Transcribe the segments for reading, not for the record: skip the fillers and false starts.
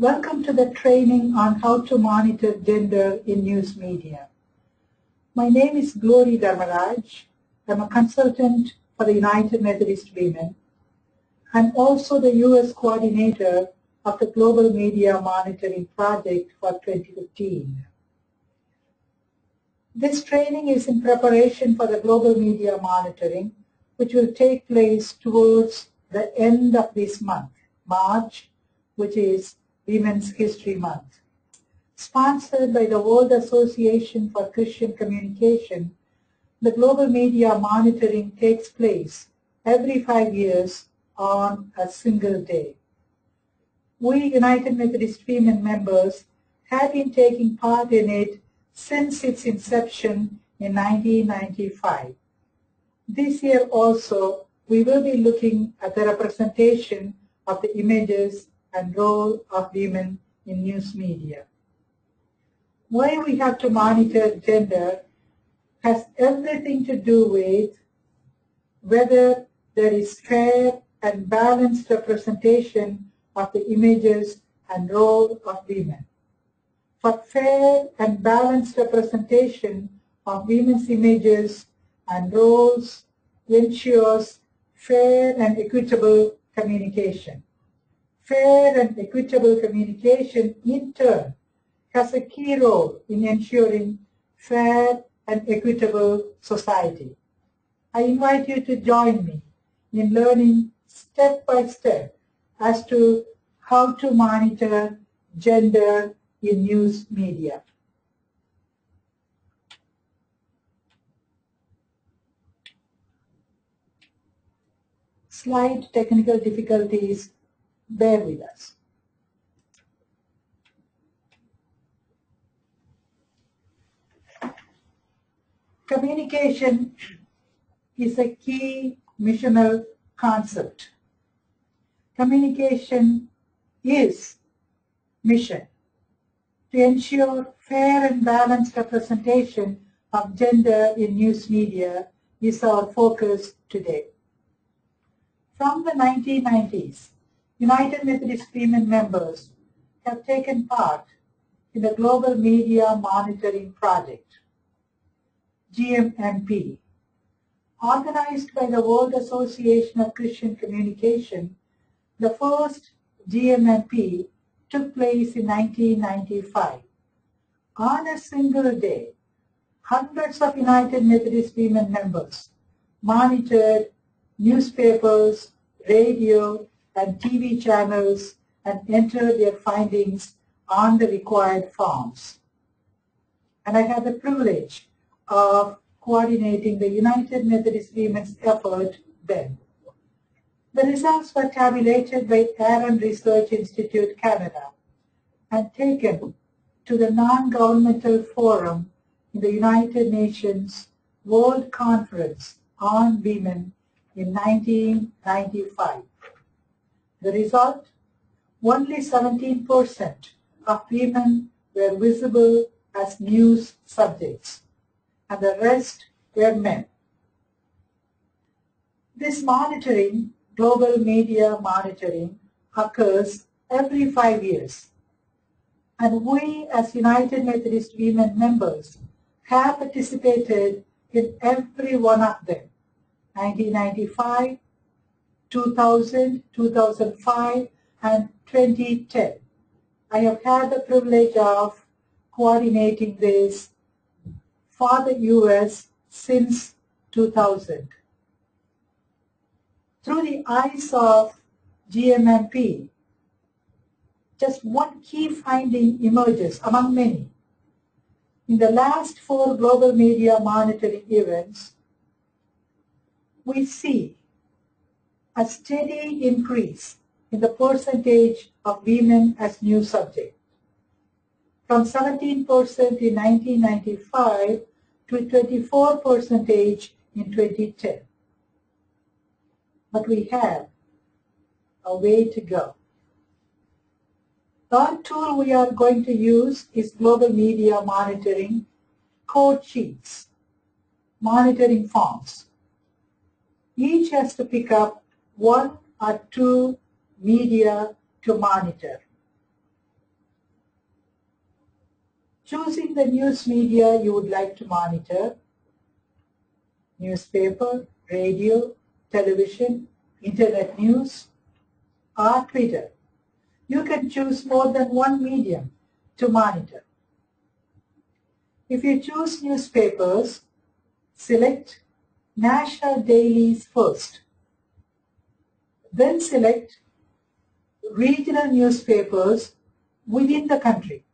Welcome to the training on how to monitor gender in news media. My name is Glory Dharmaraj. I'm a consultant for the United Methodist Women. I'm also the U.S. coordinator of the Global Media Monitoring Project for 2015. This training is in preparation for the Global Media Monitoring, which will take place towards the end of this month, March, which is Women's History Month. Sponsored by the World Association for Christian Communication, the Global Media Monitoring takes place every 5 years on a single day. We United Methodist Women members have been taking part in it since its inception in 1995. This year also, we will be looking at the representation of the images and role of women in news media. Why we have to monitor gender has everything to do with whether there is fair and balanced representation of the images and role of women. For fair and balanced representation of women's images and roles ensures fair and equitable communication. Fair and equitable communication, in turn, has a key role in ensuring fair and equitable society. I invite you to join me in learning step by step as to how to monitor gender in news media. Slight technical difficulties, bear with us. Communication is a key missional concept. Communication is mission. To ensure fair and balanced representation of gender in news media is our focus today. From the 1990s, United Methodist Women members have taken part in the Global Media Monitoring Project, Gmmp. Organized by the World Association of Christian Communication, the first Gmmp took place in 1995. On a single day, hundreds of United Methodist Women members monitored newspapers, radio, and TV channels and entered their findings on the required forms. And I had the privilege of coordinating the United Methodist Women's effort then. The results were tabulated by Aaron Research Institute, Canada, and taken to the non-governmental forum in the United Nations World Conference on Women in 1995. The result? Only 17% of women were visible as news subjects, and the rest were men. This monitoring, global media monitoring, occurs every 5 years. And we as United Methodist Women members have participated in every one of them. 1995, 2000, 2005, and 2010. I have had the privilege of coordinating this for the U.S. since 2000. Through the eyes of Gmmp, just one key finding emerges among many. In the last 4 global media monitoring events, we see a steady increase in the percentage of women as news subjects, from 17% in 1995 to 24% in 2010. But we have a way to go. The tool we are going to use is Global Media Monitoring code sheets, monitoring forms. Each has to pick up 1 or 2 media to monitor. Choosing the news media you would like to monitor: newspaper, radio, television, internet news, or Twitter. You can choose more than one medium to monitor. If you choose newspapers, select National Dailies first. Then select regional newspapers within the country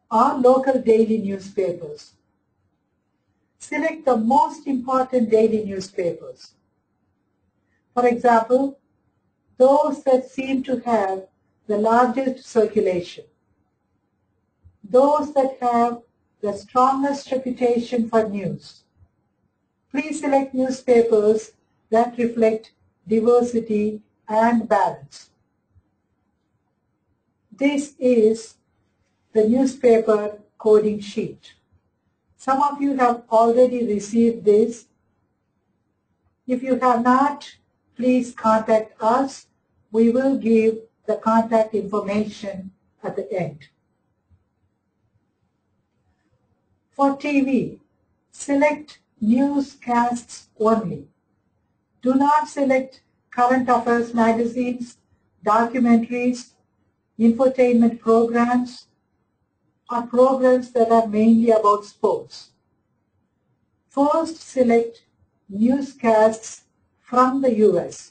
or local daily newspapers. Select the most important daily newspapers. For example, those that seem to have the largest circulation, those that have the strongest reputation for news. Please select newspapers that reflect diversity and balance. This is the newspaper coding sheet. Some of you have already received this. If you have not, please contact us. We will give the contact information at the end. For TV, select newscasts only. Do not select current affairs magazines, documentaries, infotainment programs, or programs that are mainly about sports. First, select newscasts from the US.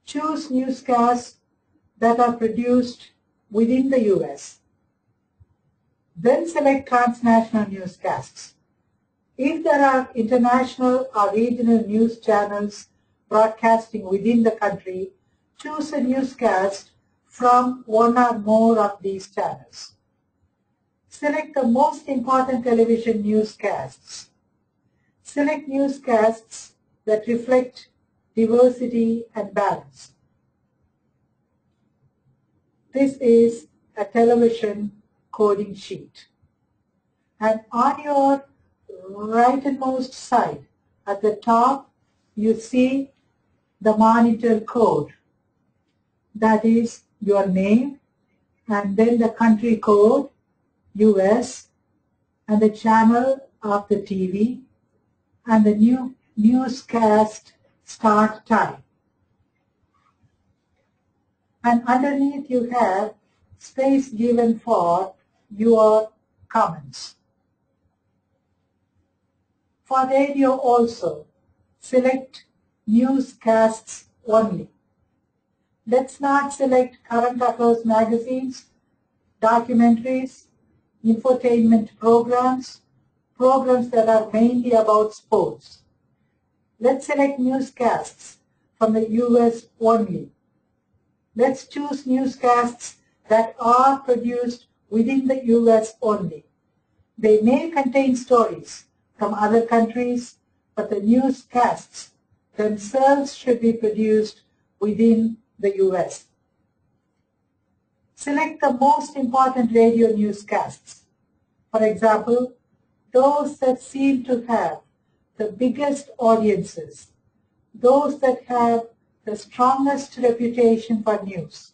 Choose newscasts that are produced within the US. Then select transnational newscasts. If there are international or regional news channels broadcasting within the country, choose a newscast from one or more of these channels. Select the most important television newscasts. Select newscasts that reflect diversity and balance. This is a television coding sheet. And on your rightmost side at the top, you see the monitor code. That is your name, and then the country code, US, and the channel of the TV, and the newscast start time. And underneath you have space given for your comments. For radio also, select newscasts only. Let's not select current affairs magazines, documentaries, infotainment programs, programs that are mainly about sports. Let's select newscasts from the US only. Let's choose newscasts that are produced within the US only. They may contain stories from other countries, but the newscasts themselves should be produced within the US. Select the most important radio newscasts. For example, those that seem to have the biggest audiences, those that have the strongest reputation for news.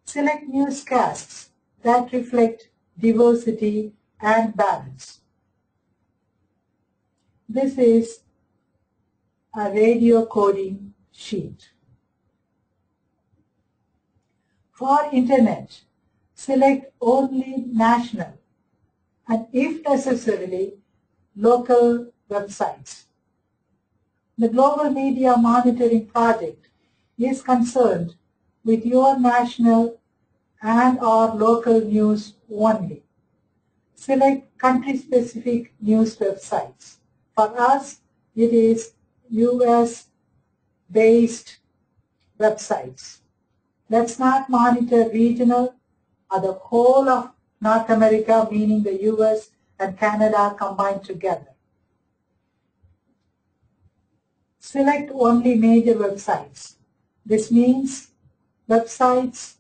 Select newscasts that reflect diversity and balance. This is a radio coding sheet. For Internet, select only national and, if necessary, local websites. The Global Media Monitoring Project is concerned with your national and/or local news only. Select country-specific news websites. For us, it is US-based websites. Let's not monitor regional or the whole of North America, meaning the US and Canada combined together. Select only major websites. This means websites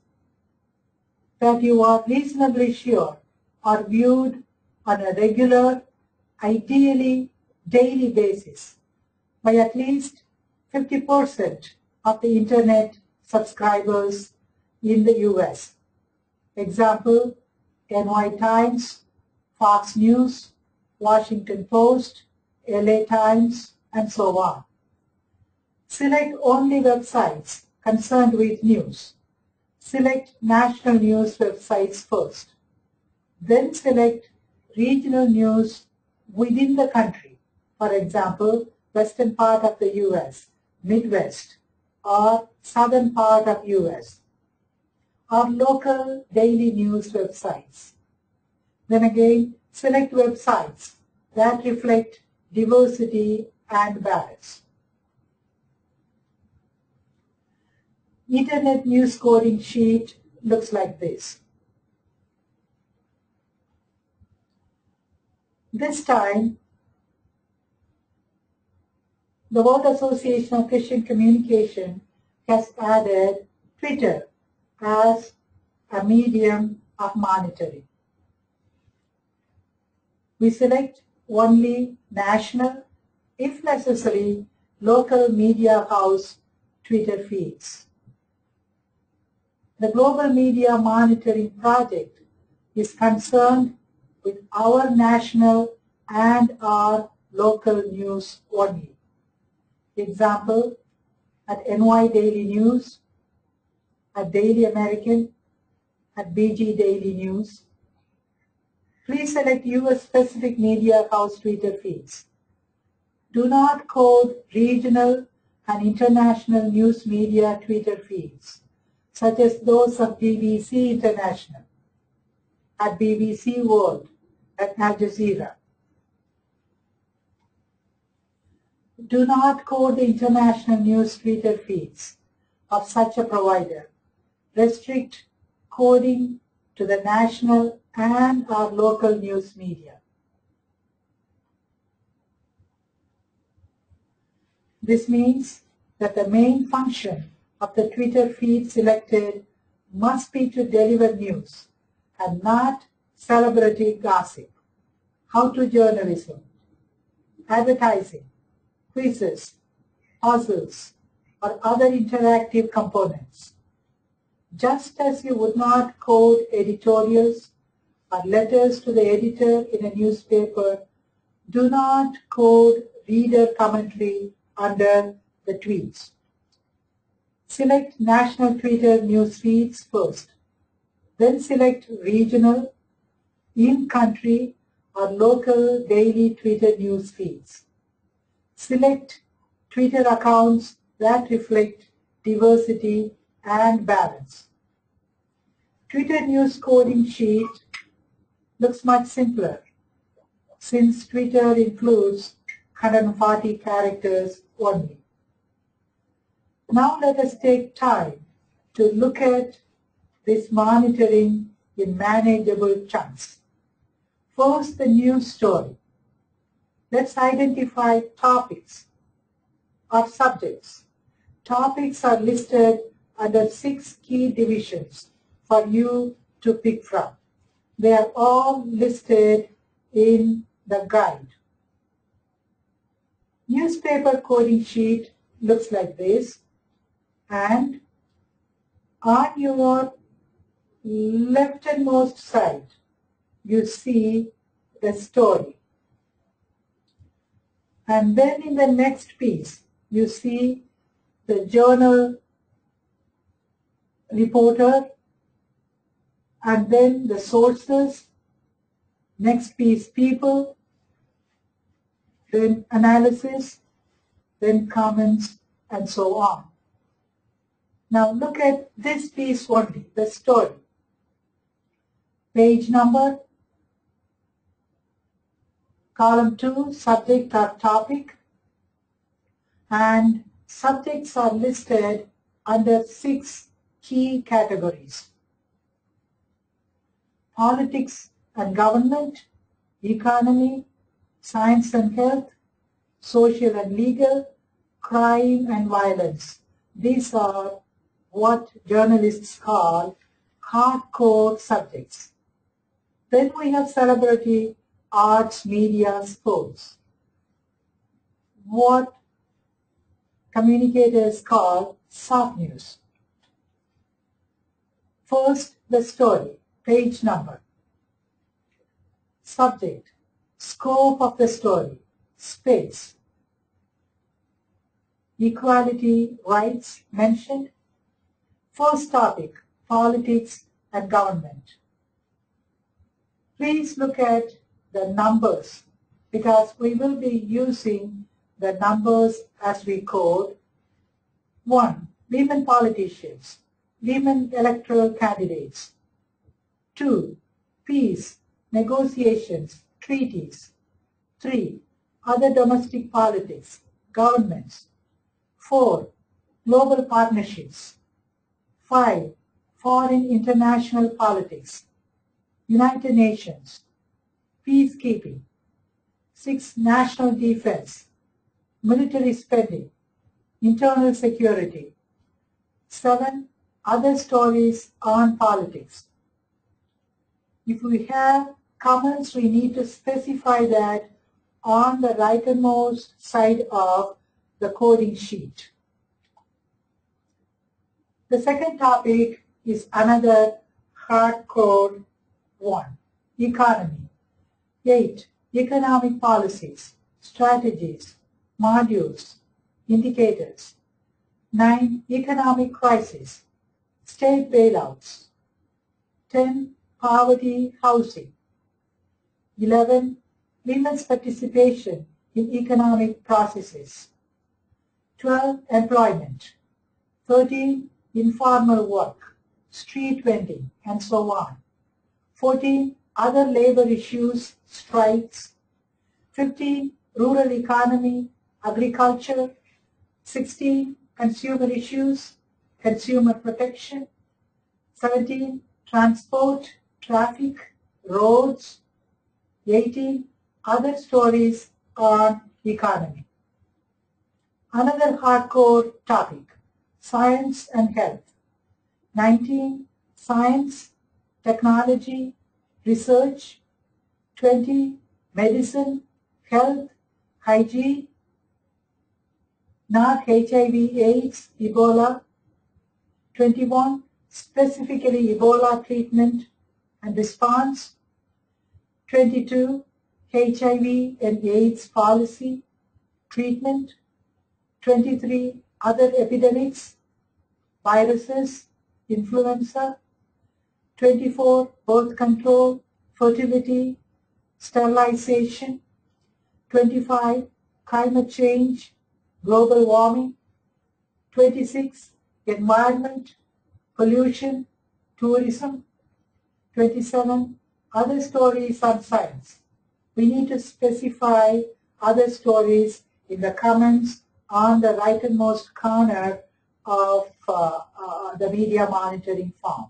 that you are reasonably sure are viewed on a regular, ideally daily basis by at least 50% of the Internet subscribers in the US. Example, NY Times, Fox News, Washington Post, LA Times, and so on. Select only websites concerned with news. Select national news websites first. Then select regional news within the country. For example, western part of the US, Midwest, or southern part of US, or local daily news websites. Then again, select websites that reflect diversity and balance. Internet news scoring sheet looks like this. This time, the World Association of Christian Communication has added Twitter as a medium of monitoring. We select only national, if necessary, local media house Twitter feeds. The Global Media Monitoring Project is concerned with our national and our local news only. Example, at NY Daily News, at Daily American, at BG Daily News. Please select US specific media house Twitter feeds. Do not code regional and international news media Twitter feeds, such as those of BBC International, at BBC World, at Al Jazeera. Do not code the international news Twitter feeds of such a provider. Restrict coding to the national and our local news media. This means that the main function of the Twitter feed selected must be to deliver news and not celebrity gossip, how-to journalism, advertising, quizzes, puzzles, or other interactive components. Just as you would not code editorials or letters to the editor in a newspaper, do not code reader commentary under the tweets. Select national Twitter news feeds first. Then select regional, in-country, or local daily Twitter news feeds. Select Twitter accounts that reflect diversity and balance. Twitter news coding sheet looks much simpler since Twitter includes 140 characters only. Now let us take time to look at this monitoring in manageable chunks. First, the news story. Let's identify topics or subjects. Topics are listed under 6 key divisions for you to pick from. They are all listed in the guide. Newspaper coding sheet looks like this, and on your leftmost side you see the story, and then in the next piece you see the journal reporter, and then the sources, next piece people, then analysis, then comments, and so on. Now look at this piece only, the story. Page number, column 2, subject or topic, and subjects are listed under 6 key categories: politics and government, economy, science and health, social and legal, crime and violence. These are what journalists call hardcore subjects. Then we have celebrity, arts, media, sports. What communicators call soft news. First, the story, page number. Subject, scope of the story, space. Equality, rights mentioned. First topic, politics and government. Please look at the numbers because we will be using the numbers as we code. 1. Women politicians, women electoral candidates. 2. Peace, negotiations, treaties. 3. Other domestic politics, governments. 4. Global partnerships. 5. Foreign international politics, United Nations, peacekeeping. 6. National defense, military spending, internal security. 7. Other stories on politics. If we have comments, we need to specify that on the rightmost side of the coding sheet. The second topic is another hardcore one, economy. 8. Economic policies, strategies, modules, indicators. 9. Economic crisis, state bailouts. 10. Poverty housing. 11. Women's participation in economic processes. 12. Employment. 13. Informal work, street vending, and so on. 14. Other labor issues, strikes. 15. Rural economy, agriculture. 16. Consumer issues, consumer protection. 17. Transport, traffic, roads. 18. Other stories on economy. Another hardcore topic, science and health. 19. Science, technology, research. 20. Medicine, health, hygiene, not HIV/AIDS, Ebola. 21. Specifically Ebola treatment and response. 22. HIV and AIDS policy, treatment. 23. Other epidemics, viruses, influenza. 24. Birth control, fertility, sterilization. 25. Climate change, global warming. 26. Environment, pollution, tourism. 27. Other stories on science. We need to specify other stories in the comments on the rightmost corner of the media monitoring form.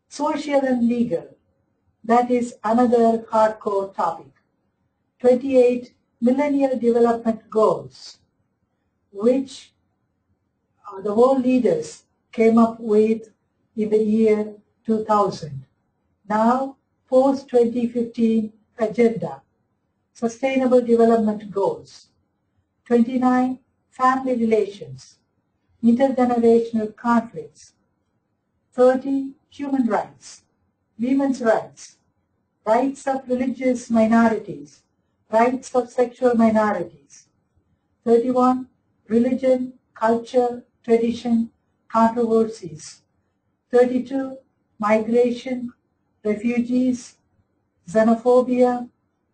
Social and legal, that is another hardcore topic. 28. Millennial Development Goals, which the world leaders came up with in the year 2000. Now, post-2015 agenda, Sustainable Development Goals. 29. Family relations, intergenerational conflicts. 30. Human rights, women's rights, rights of religious minorities, rights of sexual minorities. 31. Religion, culture, tradition, controversies. 32. Migration, refugees, xenophobia,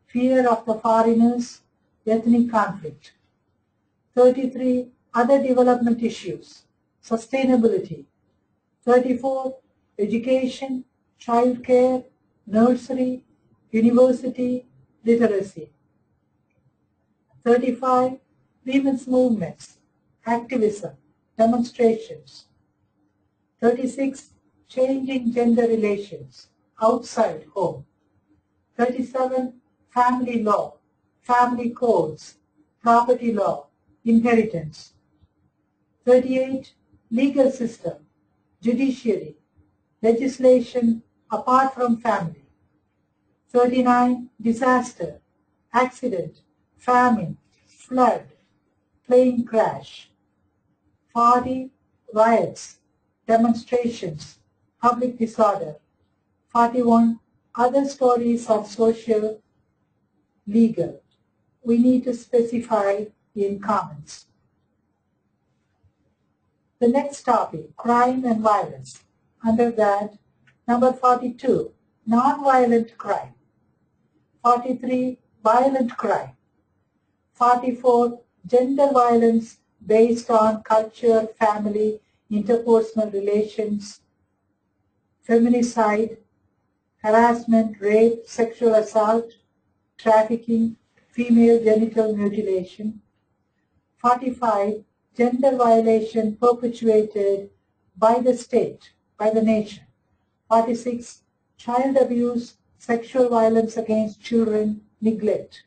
fear of the foreigners, ethnic conflict. 33. Other development issues, sustainability. 34. Education, child care, nursery, university, literacy. 35. Women's movements, activism, demonstrations. 36. Changing gender relations, outside home. 37. Family law, family codes, property law, inheritance. 38. Legal system, judiciary, legislation apart from family. 39. Disaster, accident, famine, flood, plane crash. 40. Riots, demonstrations, public disorder. 41. Other stories are social, legal. We need to specify in comments. The next topic, crime and violence. Under that, number 42, non-violent crime. 43, violent crime. 44, gender violence based on culture, family, interpersonal relations, feminicide, harassment, rape, sexual assault, trafficking, female genital mutilation. 45, gender violation perpetuated by the state, by the nation. 46, child abuse, sexual violence against children, neglect.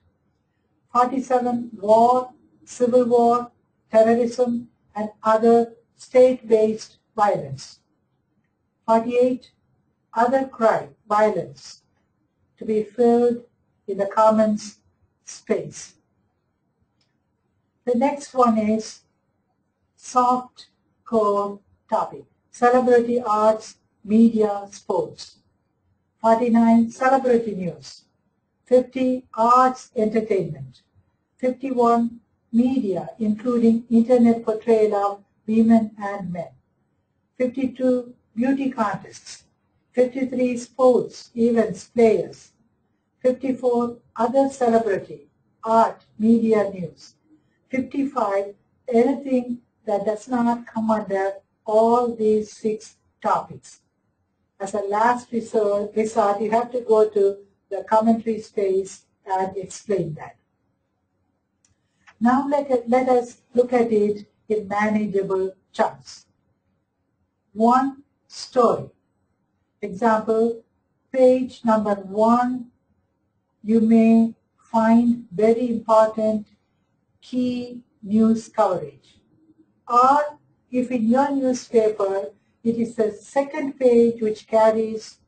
47, war, civil war, terrorism, and other state-based violence. 48, other crime, violence, to be filled in the comments space. The next one is soft core topic, celebrity arts, media, sports. 49, celebrity news. 50, arts, entertainment. 51, media, including internet portrayal of women and men. 52, beauty contests. 53, sports, events, players. 54, other celebrity, art, media, news. 55, anything that does not come under all these 6 topics. As a last resort, you have to go to the commentary space and explain that. Now let us look at it in manageable chunks. 1, story. Example, page number 1, you may find very important key news coverage. Or if in your newspaper it is the second page which carries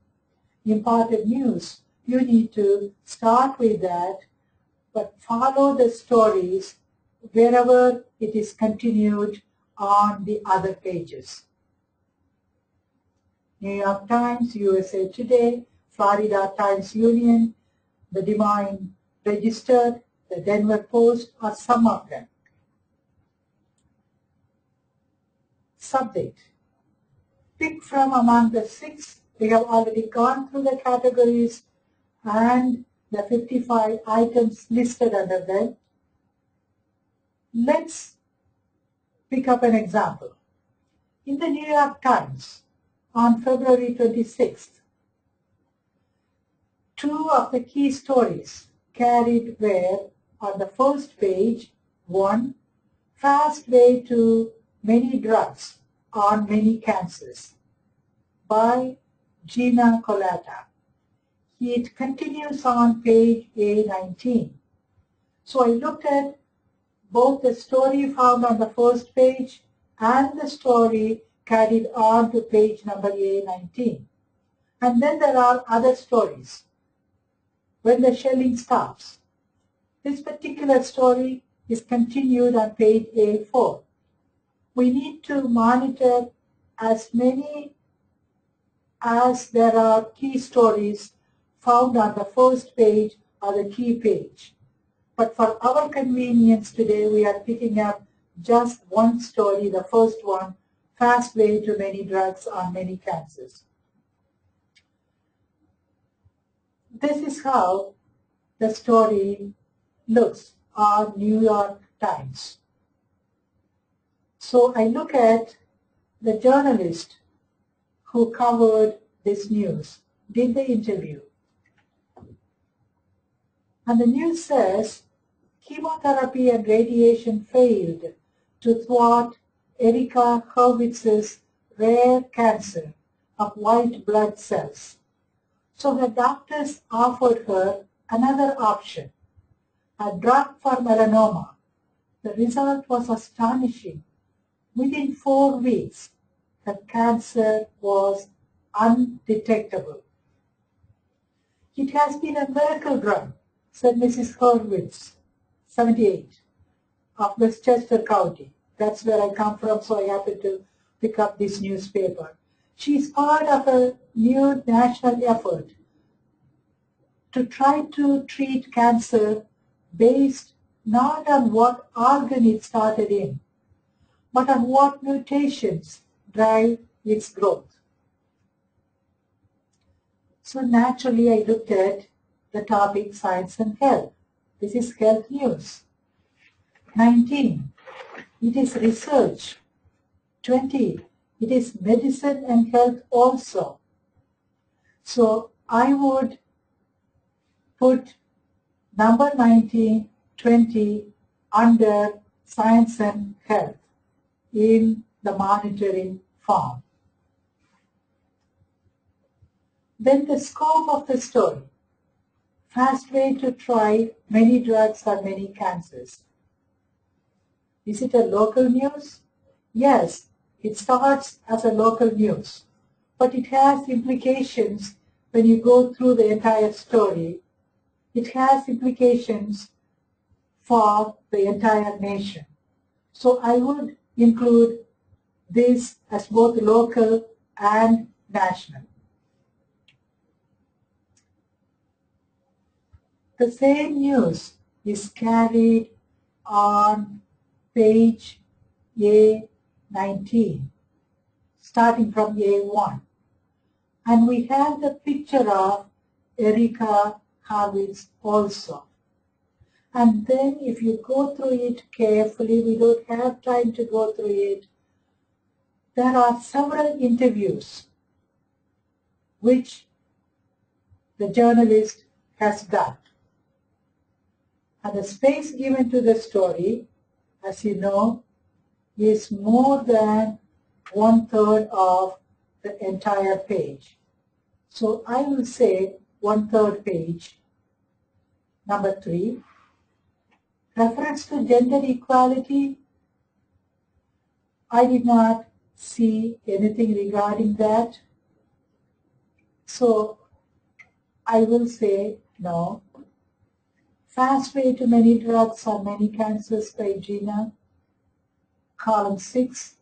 important news, you need to start with that, but follow the stories wherever it is continued on the other pages. New York Times, USA Today, Florida Times Union, the Des Moines Register, the Denver Post, or some of them. Subject. Pick from among the 6. We have already gone through the categories and the 55 items listed under them. Let's pick up an example. In the New York Times, on February 26th, 2 of the key stories carried were on the first page, 1, fast way to many drugs on many cancers by Gina Colata. It continues on page A19. So I looked at both the story found on the first page and the story carried on to page number A19. And then there are other stories. When the shelling stops. This particular story is continued on page A4. We need to monitor as many as there are key stories found on the first page or the key page. But for our convenience today, we are picking up just one story, the first one, fast way to many drugs on many cancers. This is how the story looks on New York Times. So I look at the journalist who covered this news, did the interview. And the news says, chemotherapy and radiation failed to thwart Erika Hurwitz's rare cancer of white blood cells. So the doctors offered her another option, a drug for melanoma. The result was astonishing. Within 4 weeks, the cancer was undetectable. It has been a miracle drug, said Mrs. Hurwitz, 78, of Westchester County. That's where I come from, so I happened to pick up this newspaper. She is part of a new national effort to try to treat cancer based not on what organ it started in, but on what mutations drive its growth. So naturally I looked at the topic science and health. This is health news. 19, it is research. 20, it is medicine and health also. So I would put number 19, 20 under science and health in the monitoring form. Then the scope of the story. Fast way to try many drugs for many cancers. Is it a local news? Yes, it starts as a local news, but it has implications when you go through the entire story. It has implications for the entire nation. So I would include this as both local and national. The same news is carried on page A19, starting from A1. And we have the picture of Erica Harwitz also. And then if you go through it carefully, we don't have time to go through it, there are several interviews which the journalist has done. And the space given to the story, as you know, is more than 1/3 of the entire page. So I will say 1/3 page. Number 3, reference to gender equality. I did not see anything regarding that. So I will say no. Fast way to many drugs or many cancers by Gina. Column 6.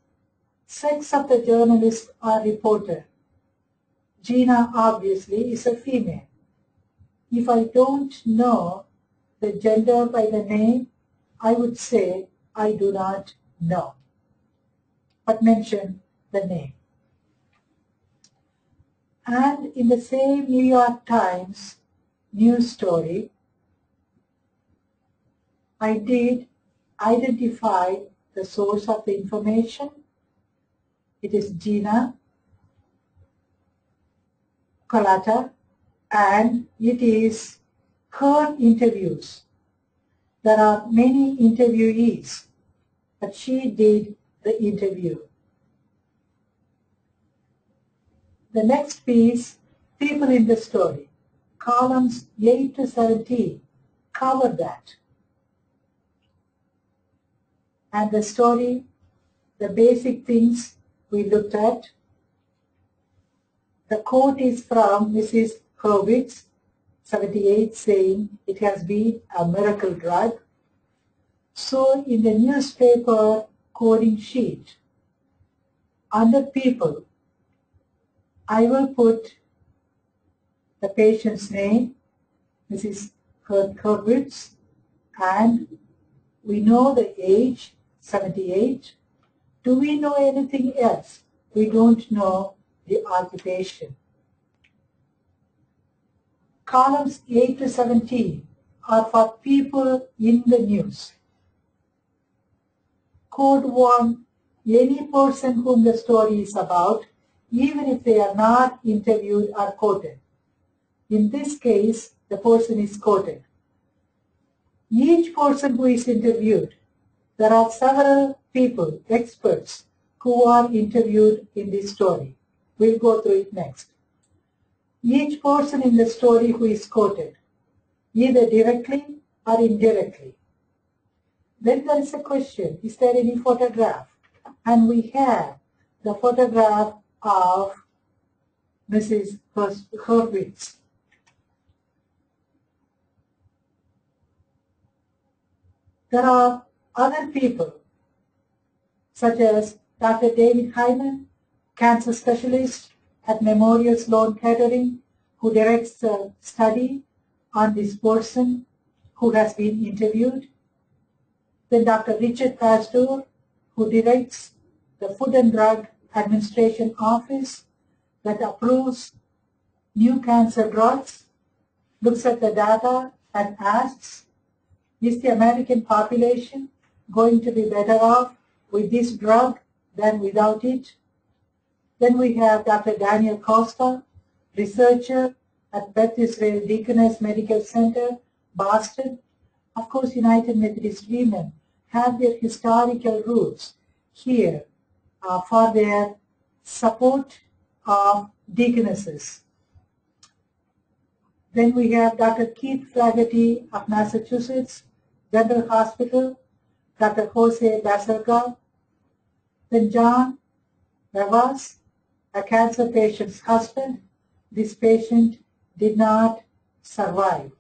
Sex of the journalist or reporter. Gina obviously is a female. If I don't know the gender by the name, I would say I do not know, but mention the name. And in the same New York Times news story, I did identify the source of the information. It is Gina Colata, and it is her interviews. There are many interviewees, but she did the interview. The next piece, people in the story. Columns 8 to 17 cover that. And the story, the basic things we looked at. The quote is from Mrs. Hurwitz, 78, saying it has been a miracle drug. So in the newspaper coding sheet, under people, I will put the patient's name, Mrs. Hurwitz, and we know the age, 78. Do we know anything else? We don't know the occupation. Columns 8 to 17 are for people in the news. Code 1, any person whom the story is about, even if they are not interviewed or quoted. In this case, the person is quoted. Each person who is interviewed, there are several people, experts, who are interviewed in this story. We'll go through it next. Each person in the story who is quoted, either directly or indirectly. Then there is a question, is there any photograph? And we have the photograph of Mrs. Hurwitz. There are other people, such as Dr. David Hyman, cancer specialist at Memorial Sloan Kettering, who directs the study, on this person who has been interviewed. Then Dr. Richard Pasteur, who directs the Food and Drug Administration Office that approves new cancer drugs, looks at the data and asks, is the American population going to be better off with this drug than without it? Then we have Dr. Daniel Costa, researcher at Beth Israel Deaconess Medical Center, Boston. Of course, United Methodist Women have their historical roots here for their support of deaconesses. Then we have Dr. Keith Flaherty of Massachusetts General Hospital, Dr. Jose Baselga. Then John Ravas, a cancer patient's husband. This patient did not survive.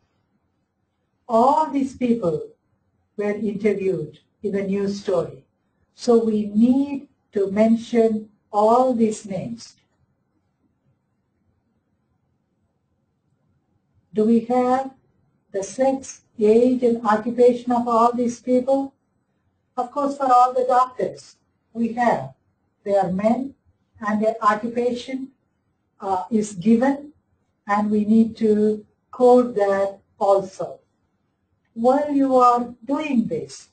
All these people were interviewed in the news story. So we need to mention all these names. Do we have the sex, age, and occupation of all these people? Of course, for all the doctors, we have. They are men, and their occupation is given, and we need to code that also. While you are doing this,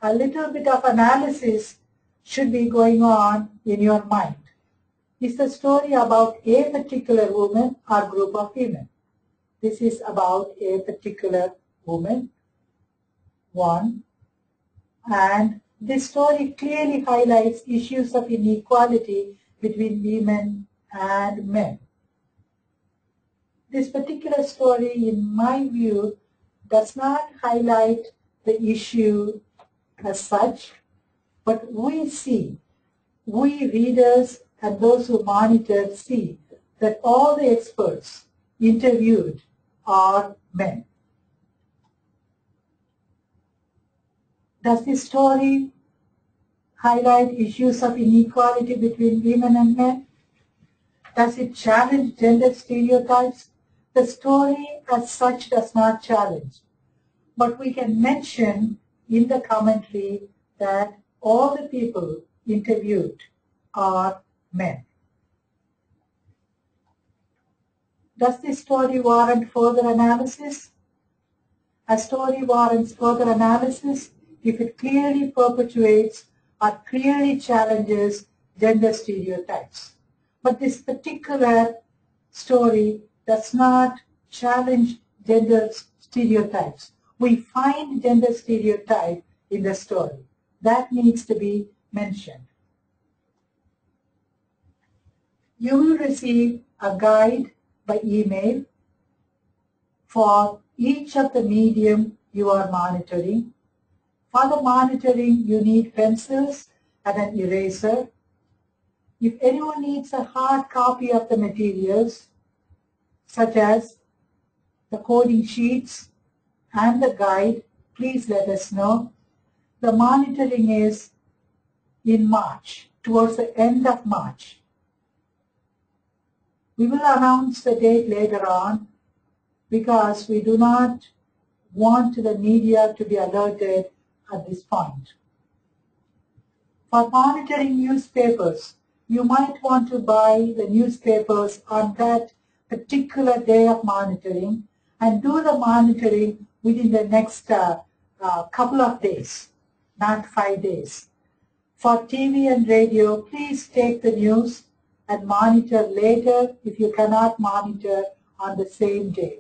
a little bit of analysis should be going on in your mind. Is the story about a particular woman or group of women? This is about a particular woman, one, and this story clearly highlights issues of inequality between women and men. This particular story, in my view, does not highlight the issue as such, but we see, we readers and those who monitor see that all the experts interviewed are men. Does this story highlight issues of inequality between women and men? Does it challenge gender stereotypes? The story as such does not challenge, but we can mention in the commentary that all the people interviewed are men. Does this story warrant further analysis? A story warrants further analysis if it clearly perpetuates or clearly challenges gender stereotypes. But this particular story does not challenge gender stereotypes. We find gender stereotype in the story. That needs to be mentioned. You will receive a guide by email for each of the medium you are monitoring. For the monitoring, you need pencils and an eraser. If anyone needs a hard copy of the materials, such as the coding sheets and the guide, please let us know. The monitoring is in March, towards the end of March. We will announce the date later on because we do not want the media to be alerted at this point. For monitoring newspapers, you might want to buy the newspapers on that particular day of monitoring and do the monitoring within the next couple of days, not 5 days. For TV and radio, please take the news and monitor later if you cannot monitor on the same day.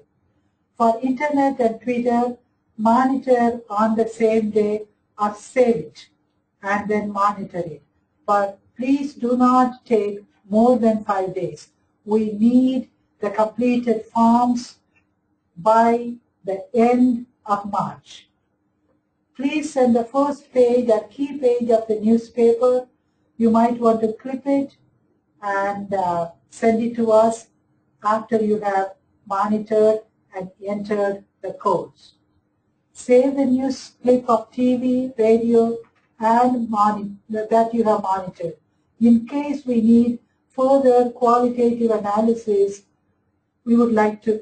For internet and Twitter, monitor on the same day or save it and then monitor it. But please do not take more than 5 days. We need the completed forms by the end of March. Please send the first page or key page of the newspaper. You might want to clip it and send it to us after you have monitored and entered the codes. Save the news clip of TV, radio, and that you have monitored. In case we need further qualitative analysis, we would like to